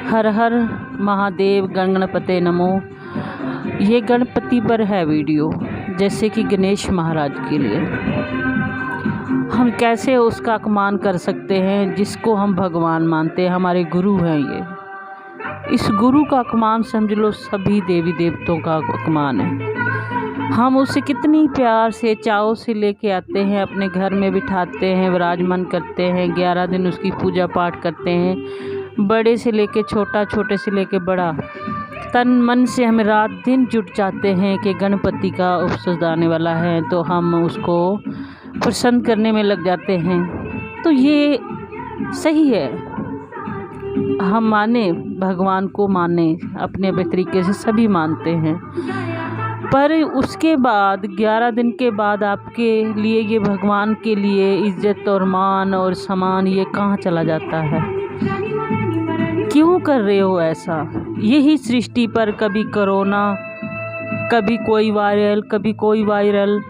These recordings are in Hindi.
हर हर महादेव गणपते नमो। ये गणपति पर है वीडियो, जैसे कि गणेश महाराज के लिए हम कैसे उसका अपमान कर सकते हैं, जिसको हम भगवान मानते हैं, हमारे गुरु हैं। ये इस गुरु का अपमान समझ लो सभी देवी देवताओं का अपमान है। हम उसे कितनी प्यार से चाव से लेके आते हैं, अपने घर में बिठाते हैं, विराजमान करते हैं, 11 दिन उसकी पूजा पाठ करते हैं। बड़े से लेके छोटा, छोटे से लेके बड़ा, तन मन से हम रात दिन जुट जाते हैं कि गणपति का उत्सव आने वाला है, तो हम उसको प्रसन्न करने में लग जाते हैं। तो ये सही है, हम माने भगवान को, माने अपने अपने तरीके से सभी मानते हैं। पर उसके बाद 11 दिन के बाद आपके लिए ये भगवान के लिए इज्जत और मान और सम्मान ये कहाँ चला जाता है? क्यों कर रहे हो ऐसा? यही सृष्टि पर कभी कोरोना, कभी कोई वायरल, कभी कोई वायरल,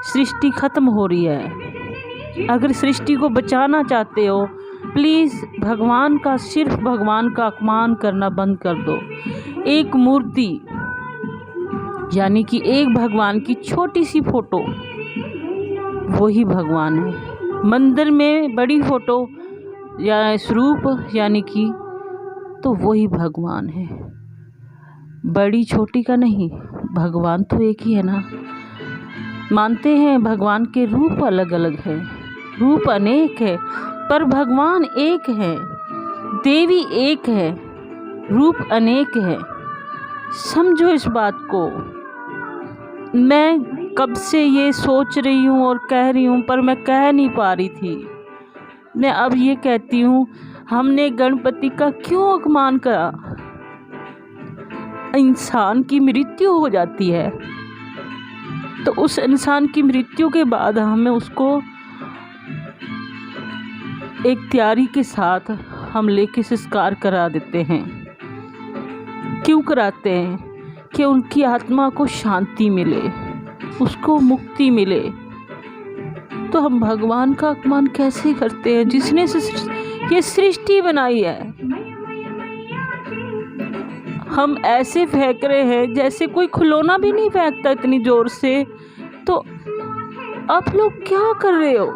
सृष्टि ख़त्म हो रही है। अगर सृष्टि को बचाना चाहते हो, प्लीज़ भगवान का, सिर्फ भगवान का अपमान करना बंद कर दो। एक मूर्ति यानी कि एक भगवान की छोटी सी फ़ोटो, वही भगवान है। मंदिर में बड़ी फ़ोटो या स्वरूप यानी कि, तो वही भगवान है। बड़ी छोटी का नहीं, भगवान तो एक ही है ना। मानते हैं भगवान के रूप अलग अलग है, रूप अनेक है, पर भगवान एक है। देवी एक है, रूप अनेक है। समझो इस बात को। मैं कब से ये सोच रही हूँ और कह रही हूँ, पर मैं कह नहीं पा रही थी। मैं अब ये कहती हूँ, हमने गणपति का क्यों अपमान करा? इंसान की मृत्यु हो जाती है, तो उस इंसान की मृत्यु के बाद हमें उसको एक तैयारी के साथ हम लेके संस्कार करा देते हैं। क्यों कराते हैं? कि उनकी आत्मा को शांति मिले, उसको मुक्ति मिले। तो हम भगवान का अपमान कैसे करते हैं, जिसने ये सृष्टि बनाई है? हम ऐसे फेंक रहे हैं जैसे कोई खिलौना भी नहीं फेंकता इतनी जोर से। तो आप लोग क्या कर रहे हो?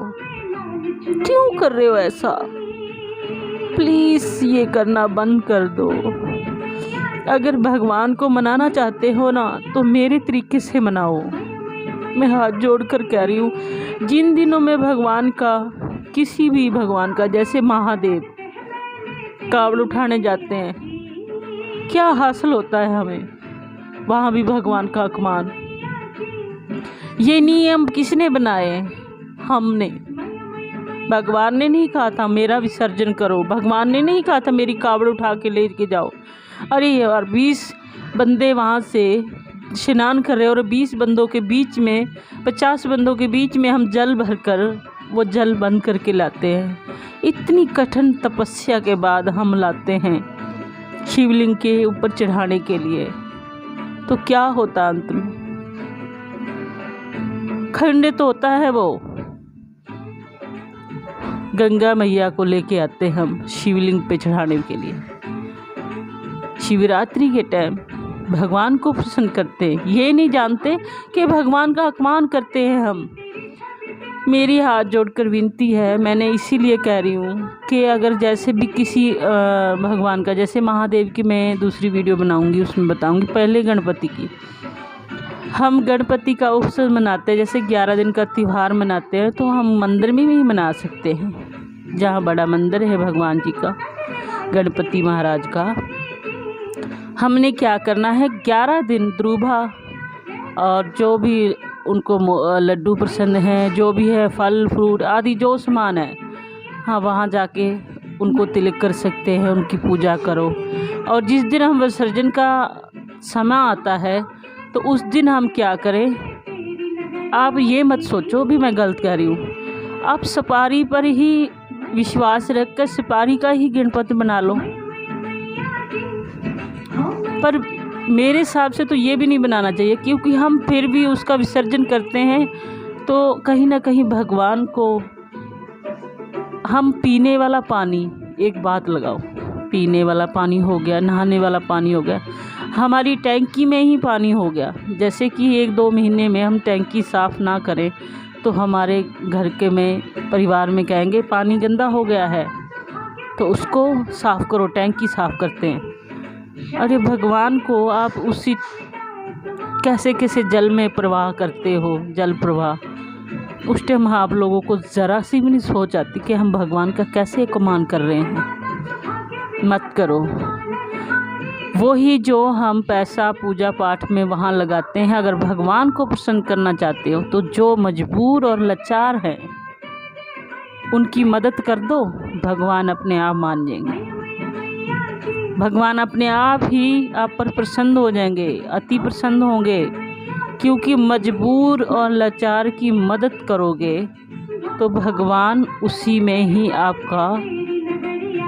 क्यों कर रहे हो ऐसा? प्लीज़ ये करना बंद कर दो। अगर भगवान को मनाना चाहते हो ना, तो मेरे तरीके से मनाओ। मैं हाथ जोड़कर कह रही हूँ, जिन दिनों में भगवान का, किसी भी भगवान का, जैसे महादेव कावड़ उठाने जाते हैं, क्या हासिल होता है हमें? वहाँ भी भगवान का अपमान। ये नियम किसने बनाए? हमने। भगवान ने नहीं कहा था मेरा विसर्जन करो, भगवान ने नहीं कहा था मेरी कावड़ उठा के ले के जाओ। अरे यार, 20 बंदे वहाँ से स्नान कर रहे हैं और 20 बंदों के बीच में, 50 बंदों के बीच में हम जल भरकर, वो जल बंद करके लाते हैं। इतनी कठिन तपस्या के बाद हम लाते हैं शिवलिंग के ऊपर चढ़ाने के लिए। तो क्या होता अंत में? खंडित होता है वो। गंगा मैया को लेके आते हम शिवलिंग पे चढ़ाने के लिए। शिवरात्रि के टाइम भगवान को प्रसन्न करते हैं, ये नहीं जानते कि भगवान का अपमान करते हैं हम। मेरी हाथ जोड़कर विनती है, मैंने इसीलिए कह रही हूँ कि अगर जैसे भी किसी भगवान का, जैसे महादेव की मैं दूसरी वीडियो बनाऊँगी, उसमें बताऊँगी। पहले गणपति की, हम गणपति का उत्सव मनाते हैं, जैसे 11 दिन का त्यौहार मनाते हैं, तो हम मंदिर में भी मना सकते हैं। जहाँ बड़ा मंदिर है भगवान जी का, गणपति महाराज का, हमने क्या करना है, 11 दिन द्रुभा और जो भी उनको लड्डू पसंद हैं, जो भी है फल फ्रूट आदि जो सामान है, हाँ वहाँ जाके उनको तिलक कर सकते हैं, उनकी पूजा करो। और जिस दिन हम विसर्जन का समय आता है, तो उस दिन हम क्या करें? आप ये मत सोचो भी मैं गलत कह रही हूँ, आप सुपारी पर ही विश्वास रखकर सुपारी का ही गणपति बना लो। पर मेरे हिसाब से तो ये भी नहीं बनाना चाहिए, क्योंकि हम फिर भी उसका विसर्जन करते हैं, तो कहीं ना कहीं भगवान को हम पीने वाला पानी, एक बात लगाओ, पीने वाला पानी हो गया, नहाने वाला पानी हो गया, हमारी टैंकी में ही पानी हो गया। जैसे कि 1-2 महीने में हम टैंकी साफ़ ना करें तो हमारे घर के में परिवार में कहेंगे पानी गंदा हो गया है, तो उसको साफ़ करो, टैंकी साफ़ करते हैं। अरे भगवान को आप उसी कैसे कैसे जल में प्रवाह करते हो, जल प्रवाह। उस टाइम आप लोगों को ज़रा सी भी नहीं सोच आती कि हम भगवान का कैसे अपमान कर रहे हैं। मत करो। वही जो हम पैसा पूजा पाठ में वहाँ लगाते हैं, अगर भगवान को प्रसन्न करना चाहते हो तो जो मजबूर और लाचार हैं उनकी मदद कर दो, भगवान अपने आप मान जाएंगे। भगवान अपने आप ही आप पर प्रसन्न हो जाएंगे, अति प्रसन्न होंगे, क्योंकि मजबूर और लाचार की मदद करोगे तो भगवान उसी में ही आपका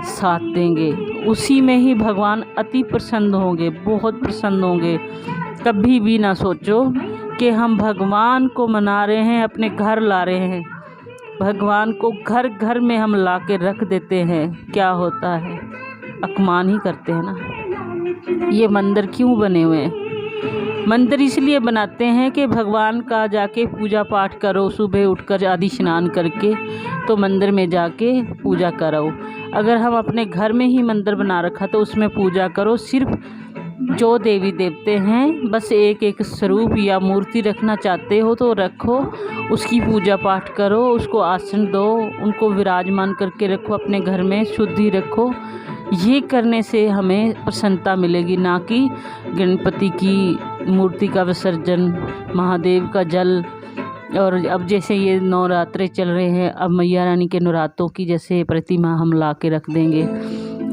साथ देंगे, उसी में ही भगवान अति प्रसन्न होंगे, बहुत प्रसन्न होंगे। कभी भी ना सोचो कि हम भगवान को मना रहे हैं, अपने घर ला रहे हैं। भगवान को घर घर में हम ला के रख देते हैं, क्या होता है? अपमान ही करते हैं ना। ये मंदिर क्यों बने हुए हैं? मंदिर इसलिए बनाते हैं कि भगवान का जाके पूजा पाठ करो, सुबह उठकर आदि स्नान करके तो मंदिर में जाके पूजा करो। अगर हम अपने घर में ही मंदिर बना रखा तो उसमें पूजा करो। सिर्फ जो देवी देवते हैं बस एक एक स्वरूप या मूर्ति रखना चाहते हो तो रखो, उसकी पूजा पाठ करो, उसको आसन दो, उनको विराजमान करके रखो, अपने घर में शुद्धि रखो। ये करने से हमें प्रसन्नता मिलेगी, ना कि गणपति की मूर्ति का विसर्जन, महादेव का जल। और अब जैसे ये नवरात्रे चल रहे हैं, अब मैया रानी के नवरात्रों की जैसे प्रतिमा हम ला के रख देंगे,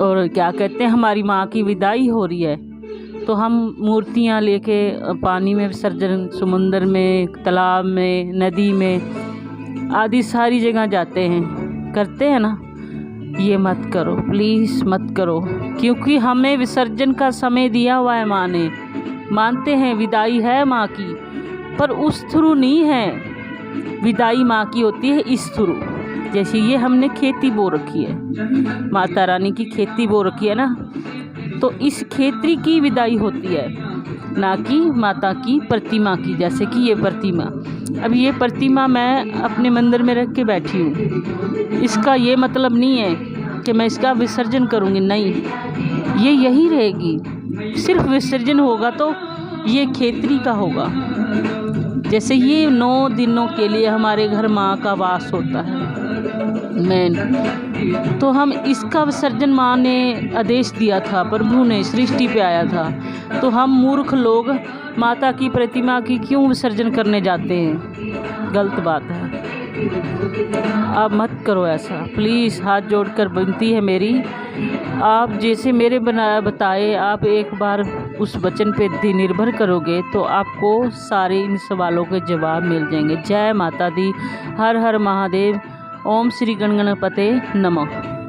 और क्या कहते हैं हमारी माँ की विदाई हो रही है तो हम मूर्तियाँ लेके पानी में विसर्जन, समुंदर में, तालाब में, नदी में आदि सारी जगह जाते हैं, करते हैं ना। ये मत करो, प्लीज़ मत करो, क्योंकि हमें विसर्जन का समय दिया हुआ है माँ ने। मानते हैं विदाई है माँ की, पर उस थ्रू नहीं है। विदाई माँ की होती है इस थ्रू। जैसे ये हमने खेती बो रखी है, माता रानी की खेती बो रखी है ना, तो इस खेती की विदाई होती है, ना कि माता की प्रतिमा की। जैसे कि ये प्रतिमा, अब ये प्रतिमा मैं अपने मंदिर में रख के बैठी हूँ, इसका ये मतलब नहीं है कि मैं इसका विसर्जन करूँगी, नहीं, ये यही रहेगी। सिर्फ विसर्जन होगा तो ये खेतरी का होगा। जैसे ये 9 दिनों के लिए हमारे घर माँ का वास होता है मेन, तो हम इसका विसर्जन माँ ने आदेश दिया था, प्रभु ने सृष्टि पे आया था, तो हम मूर्ख लोग माता की प्रतिमा की क्यों विसर्जन करने जाते हैं? गलत बात है। आप मत करो ऐसा, प्लीज़, हाथ जोड़कर विनती है मेरी। आप जैसे मेरे बताए, आप एक बार उस वचन पे निर्भर करोगे तो आपको सारे इन सवालों के जवाब मिल जाएंगे। जय माता दी, हर हर महादेव। ओम श्री गणगणपते नमः।